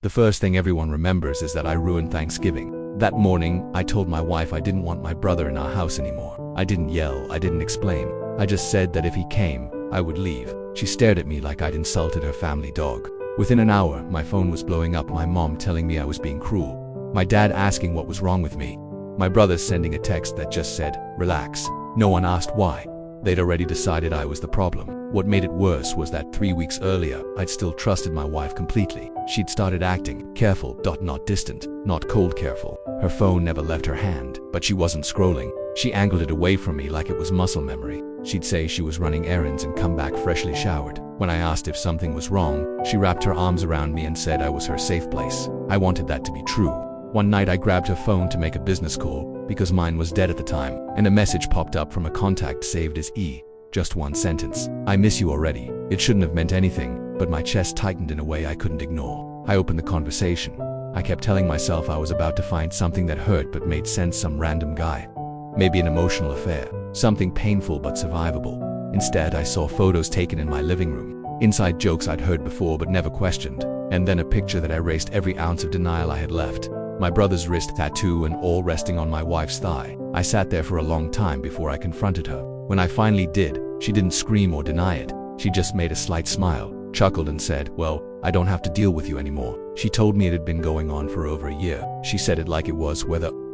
The first thing everyone remembers is that I ruined Thanksgiving. That morning, I told my wife I didn't want my brother in our house anymore. I didn't yell, I didn't explain. I just said that if he came, I would leave. She stared at me like I'd insulted her family dog. Within an hour, my phone was blowing up, my mom telling me I was being cruel, my dad asking what was wrong with me, my brother sending a text that just said, "Relax." No one asked why. They'd already decided I was the problem. What made it worse was that 3 weeks earlier, I'd still trusted my wife completely. She'd started acting careful, not distant, not cold careful. Her phone never left her hand, but she wasn't scrolling. She angled it away from me like it was muscle memory. She'd say she was running errands and come back freshly showered. When I asked if something was wrong, she wrapped her arms around me and said I was her safe place. I wanted that to be true. One night I grabbed her phone to make a business call, because mine was dead at the time, and a message popped up from a contact saved as E. Just one sentence. "I miss you already." It shouldn't have meant anything, but my chest tightened in a way I couldn't ignore. I opened the conversation. I kept telling myself I was about to find something that hurt but made sense, some random guy. Maybe an emotional affair, something painful but survivable. Instead, I saw photos taken in my living room, inside jokes I'd heard before but never questioned, and then a picture that erased every ounce of denial I had left. My brother's wrist tattoo and all resting on my wife's thigh. I sat there for a long time before I confronted her. When I finally did, she didn't scream or deny it. She just made a slight smile, chuckled and said, "Well, I don't have to deal with you anymore." She told me it had been going on for over a year. She said it like it was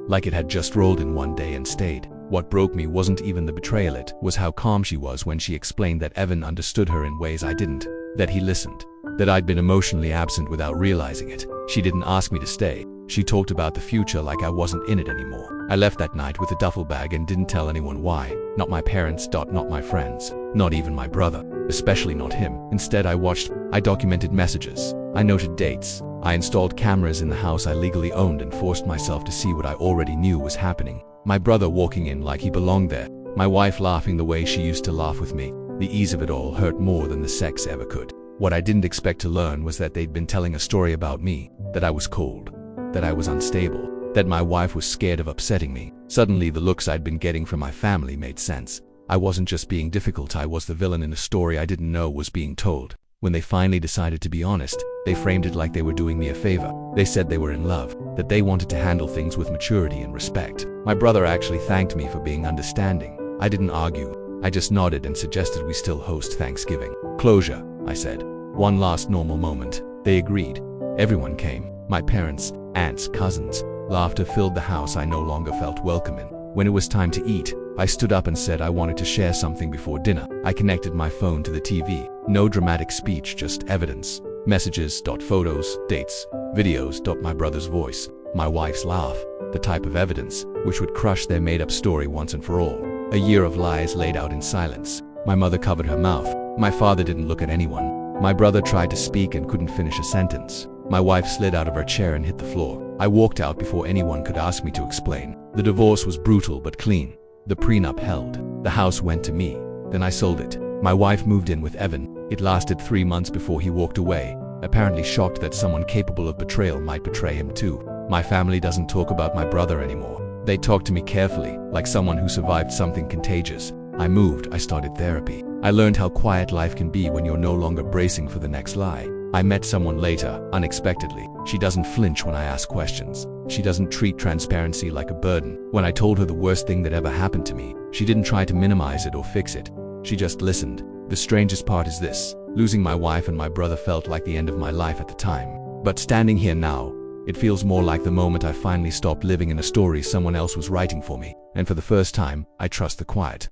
like it had just rolled in one day and stayed. What broke me wasn't even the betrayal, it was how calm she was when she explained that Evan understood her in ways I didn't, that he listened, that I'd been emotionally absent without realizing it. She didn't ask me to stay. She talked about the future like I wasn't in it anymore. I left that night with a duffel bag and didn't tell anyone why. Not my parents, not my friends, not even my brother, especially not him. Instead, I documented messages. I noted dates. I installed cameras in the house I legally owned and forced myself to see what I already knew was happening. My brother walking in like he belonged there. My wife laughing the way she used to laugh with me. The ease of it all hurt more than the sex ever could. What I didn't expect to learn was that they'd been telling a story about me, that I was cold, that I was unstable, that my wife was scared of upsetting me. Suddenly, the looks I'd been getting from my family made sense. I wasn't just being difficult, I was the villain in a story I didn't know was being told. When they finally decided to be honest, they framed it like they were doing me a favor. They said they were in love, that they wanted to handle things with maturity and respect. My brother actually thanked me for being understanding. I didn't argue. I just nodded and suggested we still host Thanksgiving. Closure, I said. One last normal moment. They agreed. Everyone came. My parents, aunts, cousins. Laughter filled the house I no longer felt welcome in. When it was time to eat, I stood up and said I wanted to share something before dinner. I connected my phone to the TV. No dramatic speech, just evidence. Messages, photos, dates, videos, my brother's voice, my wife's laugh. The type of evidence which would crush their made-up story once and for all. A year of lies laid out in silence. My mother covered her mouth. My father didn't look at anyone. My brother tried to speak and couldn't finish a sentence. My wife slid out of her chair and hit the floor. I walked out before anyone could ask me to explain. The divorce was brutal but clean. The prenup held. The house went to me. Then I sold it. My wife moved in with Evan. It lasted 3 months before he walked away, apparently shocked that someone capable of betrayal might betray him too. My family doesn't talk about my brother anymore. They talk to me carefully, like someone who survived something contagious. I moved. I started therapy. I learned how quiet life can be when you're no longer bracing for the next lie. I met someone later, unexpectedly. She doesn't flinch when I ask questions. She doesn't treat transparency like a burden. When I told her the worst thing that ever happened to me, she didn't try to minimize it or fix it. She just listened. The strangest part is this. Losing my wife and my brother felt like the end of my life at the time. But standing here now, it feels more like the moment I finally stopped living in a story someone else was writing for me. And for the first time, I trust the quiet.